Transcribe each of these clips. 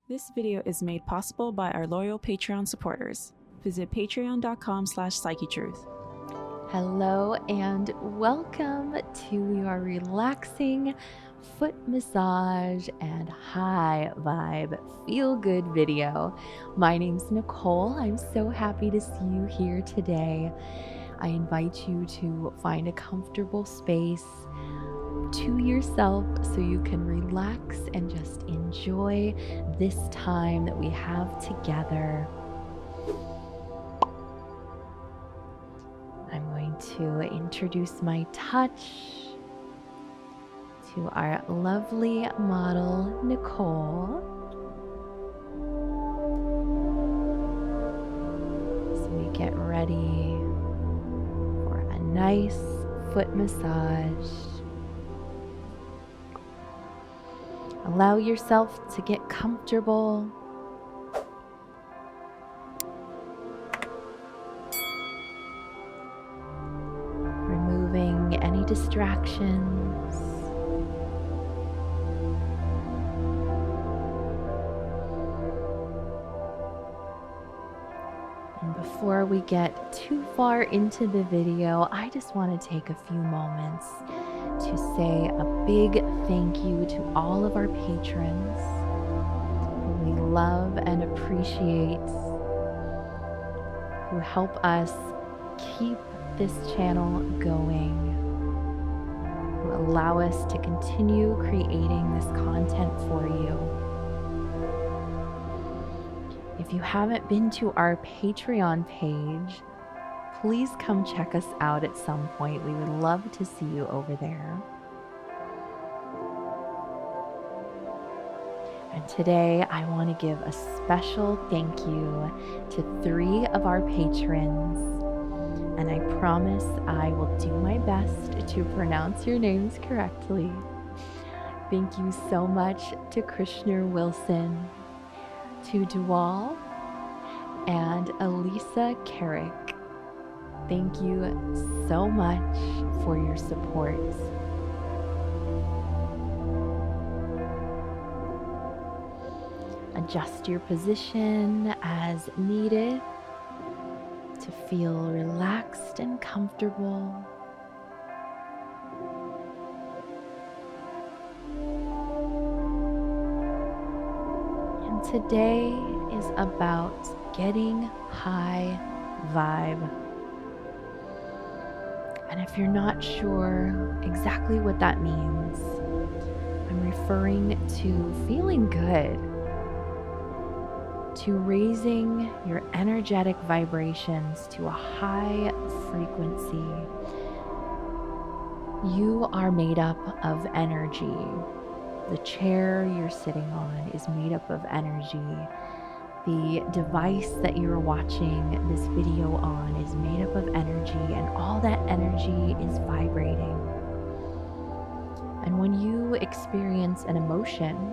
This video is made possible by our loyal Patreon supporters. Visit patreon.com/psychetruth. Hello and welcome to your relaxing foot massage and high vibe feel good video. My name's Nicole. I'm so happy to see you here today. I invite you to find a comfortable space to yourself so you can relax and just enjoy this time that we have together. I'm going to introduce my touch to our lovely model, Nicole. So we get ready for a nice foot massage. Allow yourself to get comfortable. Removing any distractions. And before we get too far into the video, I just want to take a few moments to say a big thank you to all of our patrons who we love and appreciate, who help us keep this channel going, who allow us to continue creating this content for you. If you haven't been to our Patreon page, please come check us out at some point. We would love to see you over there. And today I want to give a special thank you to 3 of our patrons. And I promise I will do my best to pronounce your names correctly. Thank you so much to Krishna Wilson, to Dual, and Elisa Carrick. Thank you so much for your support. Adjust your position as needed to feel relaxed and comfortable. And today is about getting high vibe. And if you're not sure exactly what that means, I'm referring to feeling good, to raising your energetic vibrations to a high frequency. You are made up of energy. The chair you're sitting on is made up of energy. The device that you're watching this video on is made up of energy, and all that energy is vibrating. And when you experience an emotion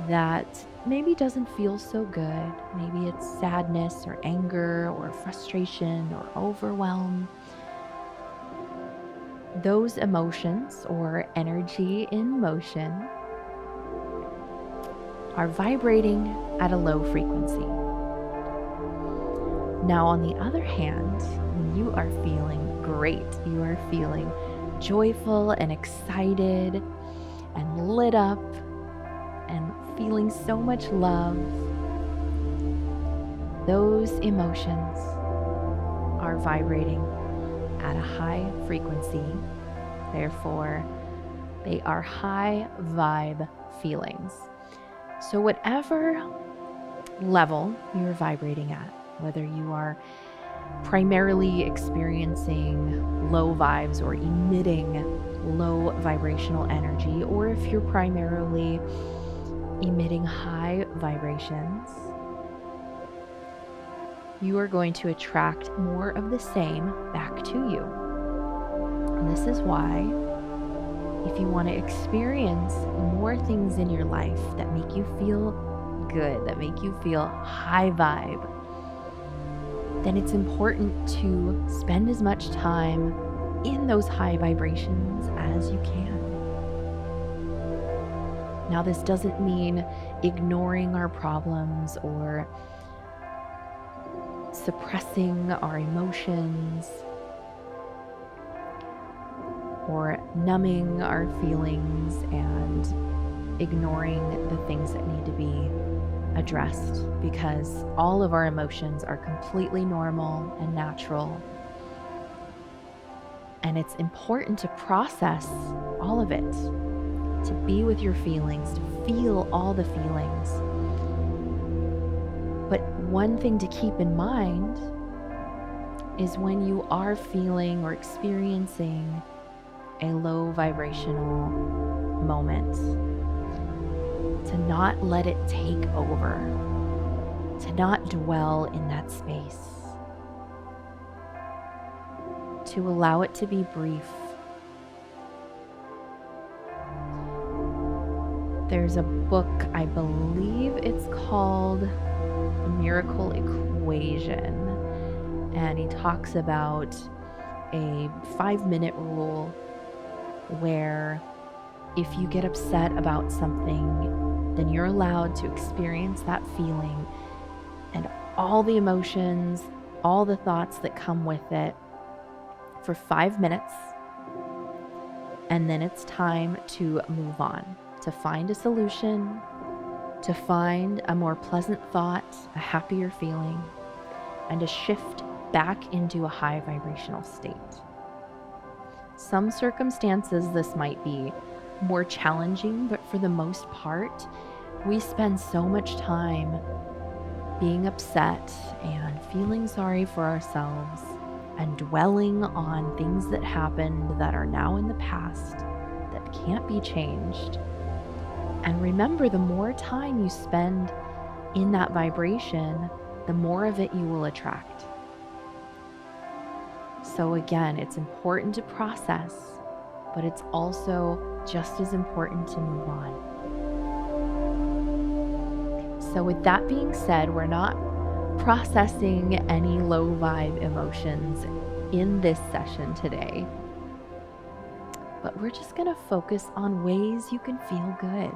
that maybe doesn't feel so good, maybe it's sadness or anger or frustration or overwhelm, those emotions or energy in motion are vibrating at a low frequency. Now, on the other hand, when you are feeling great, you are feeling joyful and excited and lit up and feeling so much love, those emotions are vibrating at a high frequency. Therefore, they are high vibe feelings. So whatever level you're vibrating at, whether you are primarily experiencing low vibes or emitting low vibrational energy, or if you're primarily emitting high vibrations, you are going to attract more of the same back to you. And this is why, if you want to experience more things in your life that make you feel good, that make you feel high vibe, then it's important to spend as much time in those high vibrations as you can. Now, this doesn't mean ignoring our problems or suppressing our emotions or numbing our feelings and ignoring the things that need to be addressed, because all of our emotions are completely normal and natural. And it's important to process all of it, to be with your feelings, to feel all the feelings. But one thing to keep in mind is when you are feeling or experiencing a low vibrational moment, to not let it take over, to not dwell in that space, to allow it to be brief. There's a book, I believe it's called The Miracle Equation, and he talks about a 5-minute rule where if you get upset about something, then you're allowed to experience that feeling and all the emotions, all the thoughts that come with it for 5 minutes, and then it's time to move on, to find a solution, to find a more pleasant thought, a happier feeling, and to shift back into a high vibrational state. Some circumstances this might be more challenging, but for the most part, we spend so much time being upset and feeling sorry for ourselves and dwelling on things that happened that are now in the past that can't be changed. And remember, the more time you spend in that vibration, the more of it you will attract. So again, it's important to process, but it's also just as important to move on. So with that being said, we're not processing any low vibe emotions in this session today, but we're just going to focus on ways you can feel good.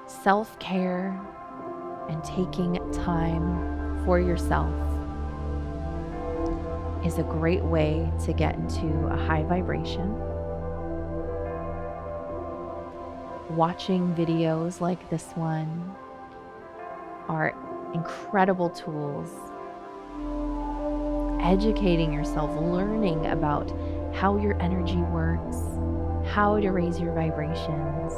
Self-care and taking time for yourself is a great way to get into a high vibration. Watching videos like this one are incredible tools. Educating yourself, learning about how your energy works, how to raise your vibrations.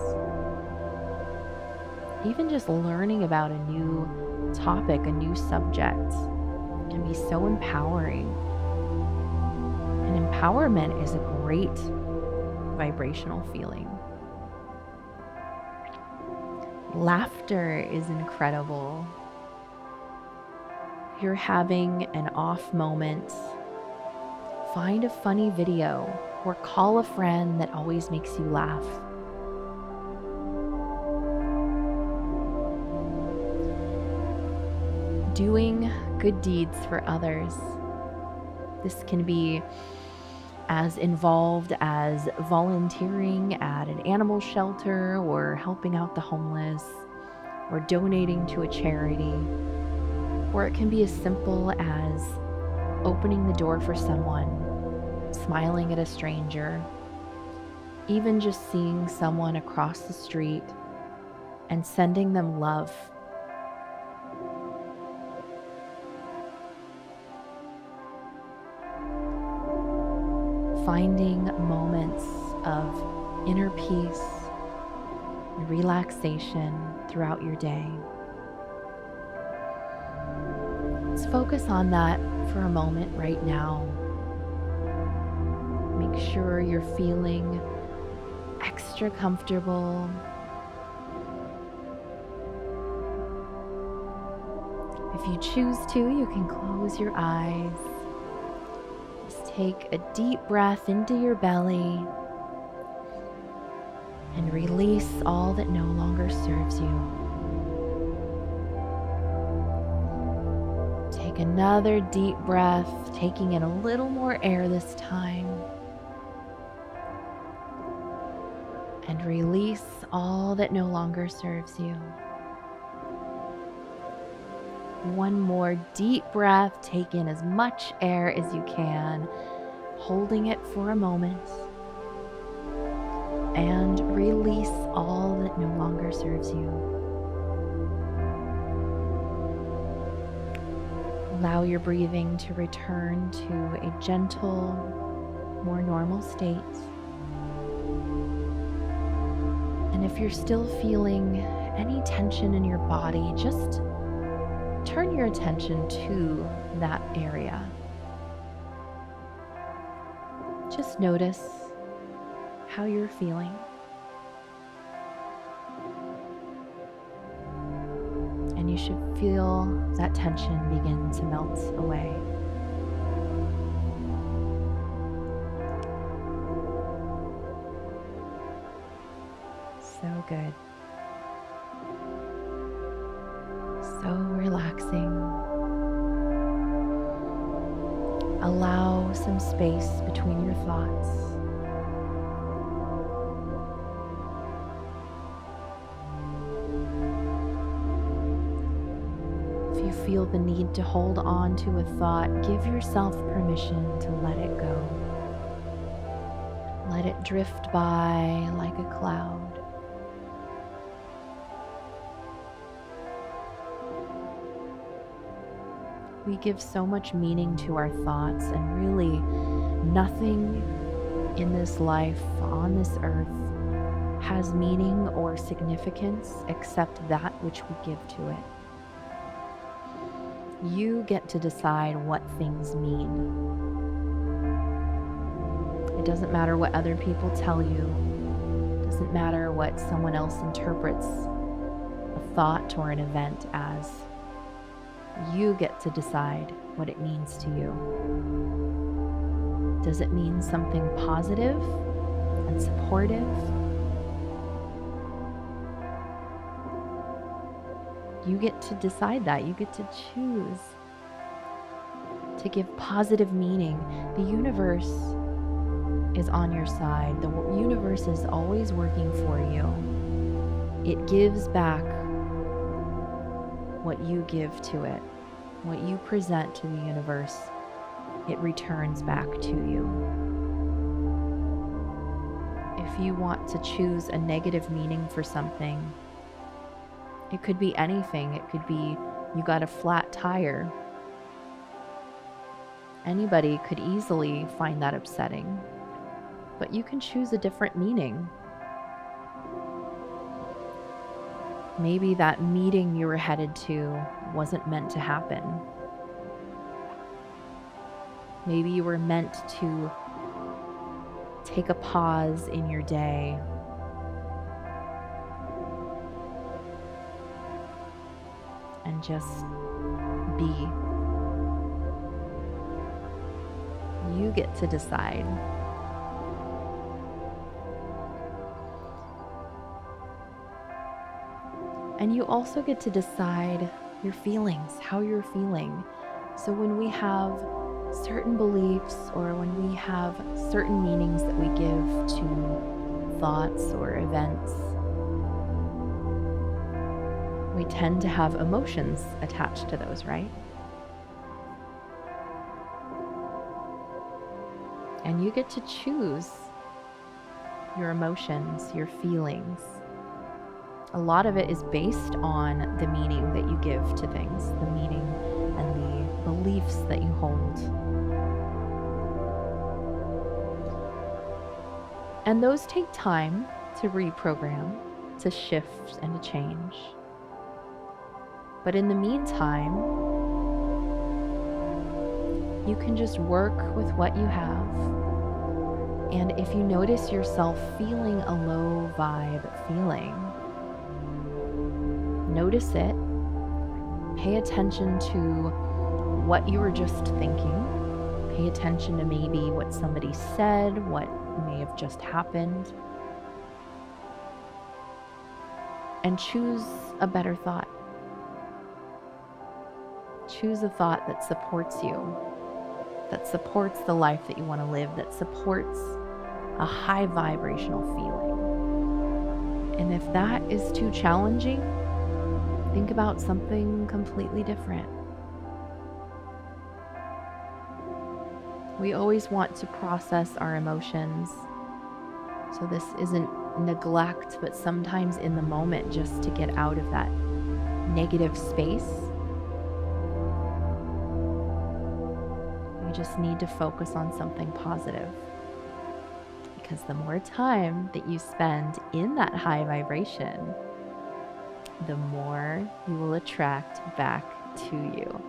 Even just learning about a new topic, a new subject, can be so empowering. And empowerment is a great vibrational feeling. Laughter is incredible. If you're having an off moment, find a funny video or call a friend that always makes you laugh. Doing good deeds for others. This can be as involved as volunteering at an animal shelter or helping out the homeless or donating to a charity. Or it can be as simple as opening the door for someone, smiling at a stranger, even just seeing someone across the street and sending them love. Finding moments of inner peace and relaxation throughout your day. Let's focus on that for a moment right now. Make sure you're feeling extra comfortable. If you choose to, you can close your eyes. Take a deep breath into your belly and release all that no longer serves you. Take another deep breath, taking in a little more air this time. And release all that no longer serves you. One more deep breath. Take in as much air as you can, holding it for a moment. And release all that no longer serves you. Allow your breathing to return to a gentle, more normal state. And if you're still feeling any tension in your body, just turn your attention to that area. Just notice how you're feeling. And you should feel that tension begin to melt away. So good. So relaxing. Allow some space between your thoughts. If you feel the need to hold on to a thought, give yourself permission to let it go. Let it drift by like a cloud. We give so much meaning to our thoughts, and really nothing in this life, on this earth, has meaning or significance except that which we give to it. You get to decide what things mean. It doesn't matter what other people tell you. It doesn't matter what someone else interprets a thought or an event as. You get to decide what it means to you. Does it mean something positive and supportive? You get to decide that. You get to choose to give positive meaning. The universe is on your side. The universe is always working for you. It gives back what you give to it. What you present to the universe, it returns back to you. If you want to choose a negative meaning for something, it could be anything. It could be you got a flat tire. Anybody could easily find that upsetting, but you can choose a different meaning. Maybe that meeting you were headed to wasn't meant to happen. Maybe you were meant to take a pause in your day and just be. You get to decide. And you also get to decide your feelings, how you're feeling. So when we have certain beliefs or when we have certain meanings that we give to thoughts or events, we tend to have emotions attached to those, right? And you get to choose your emotions, your feelings. A lot of it is based on the meaning that you give to things, the meaning and the beliefs that you hold. And those take time to reprogram, to shift, and to change. But in the meantime, you can just work with what you have. And if you notice yourself feeling a low vibe feeling, notice it. Pay attention to what you were just thinking. Pay attention to maybe what somebody said, what may have just happened. And choose a better thought. Choose a thought that supports you, that supports the life that you want to live, that supports a high vibrational feeling. And if that is too challenging, think about something completely different. We always want to process our emotions. So this isn't neglect, but sometimes in the moment, just to get out of that negative space, we just need to focus on something positive. Because the more time that you spend in that high vibration, the more you will attract back to you.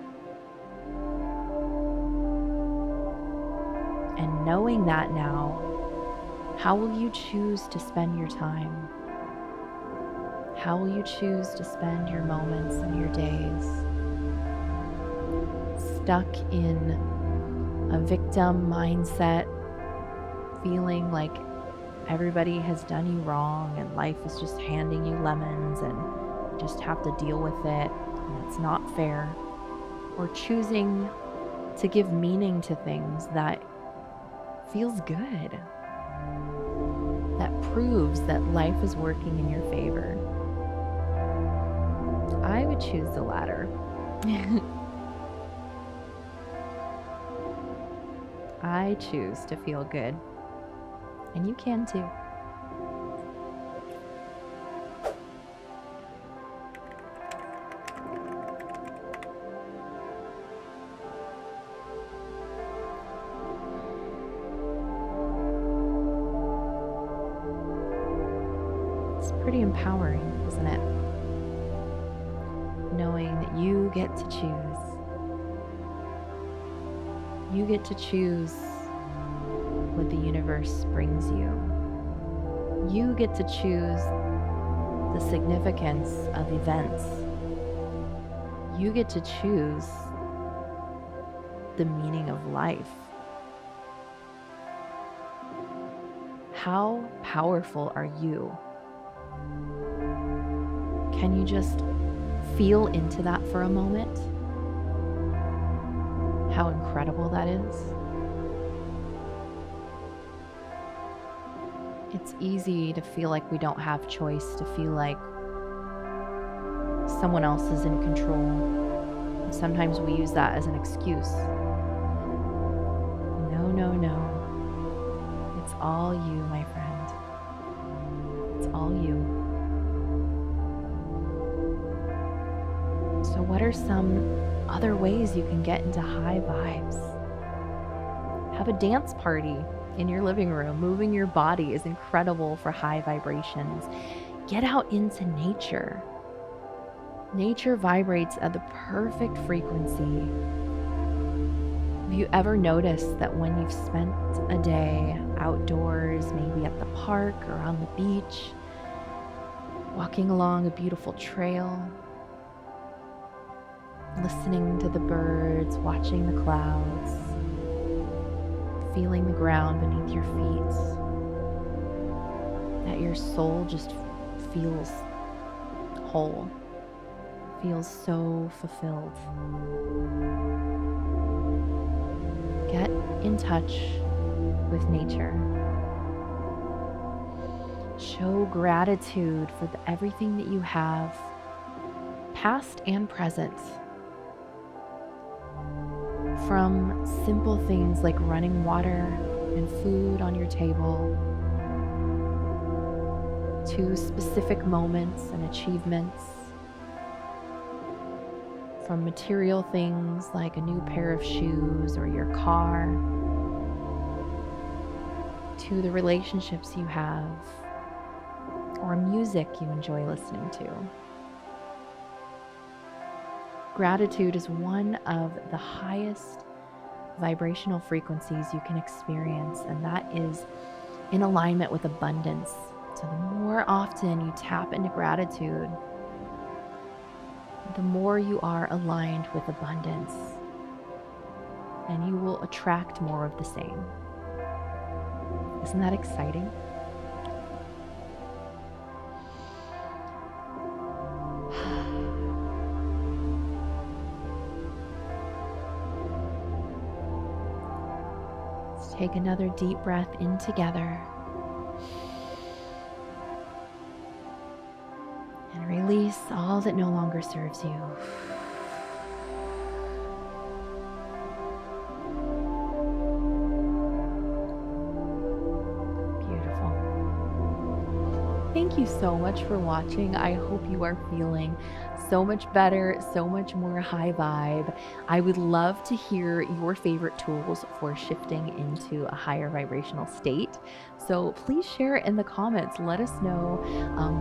And knowing that now, how will you choose to spend your time? How will you choose to spend your moments and your days? Stuck in a victim mindset, feeling like everybody has done you wrong and life is just handing you lemons and you just have to deal with it and it's not fair. Or choosing to give meaning to things that feels good, that proves that life is working in your favor. I would choose the latter. I choose to feel good. And you can too. It's pretty empowering, isn't it? Knowing that you get to choose. You get to choose what the universe brings you. You get to choose the significance of events. You get to choose the meaning of life. How powerful are you? Can you just feel into that for a moment? How incredible that is. It's easy to feel like we don't have choice, to feel like someone else is in control. Sometimes we use that as an excuse. No, no, no. It's all you, my friend. It's all you. So what are some other ways you can get into high vibes? Have a dance party in your living room. Moving your body is incredible for high vibrations. Get out into nature. Nature vibrates at the perfect frequency. Have you ever noticed that when you've spent a day outdoors, maybe at the park or on the beach, walking along a beautiful trail, listening to the birds, watching the clouds, feeling the ground beneath your feet, that your soul just feels whole, feels so fulfilled. Get in touch with nature. Show gratitude for everything that you have, past and present. From simple things like running water and food on your table, to specific moments and achievements, from material things like a new pair of shoes or your car, to the relationships you have or music you enjoy listening to. Gratitude is one of the highest vibrational frequencies you can experience, and that is in alignment with abundance. So the more often you tap into gratitude, the more you are aligned with abundance, and you will attract more of the same. Isn't that exciting? Let's take another deep breath in together. And release all that no longer serves you. Beautiful. Thank you so much for watching. I hope you are feeling so much better, so much more high vibe. I would love to hear your favorite tools for shifting into a higher vibrational state. So please share it in the comments. Let us know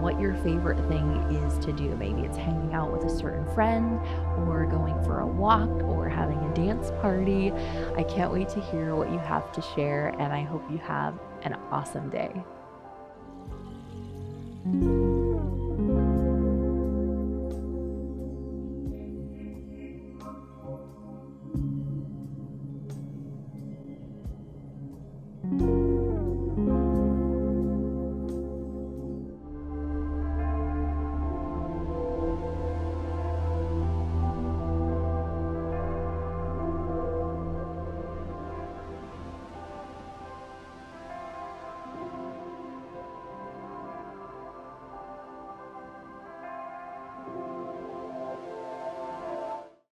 what your favorite thing is to do. Maybe it's hanging out with a certain friend, or going for a walk, or having a dance party. I can't wait to hear what you have to share, and I hope you have an awesome day.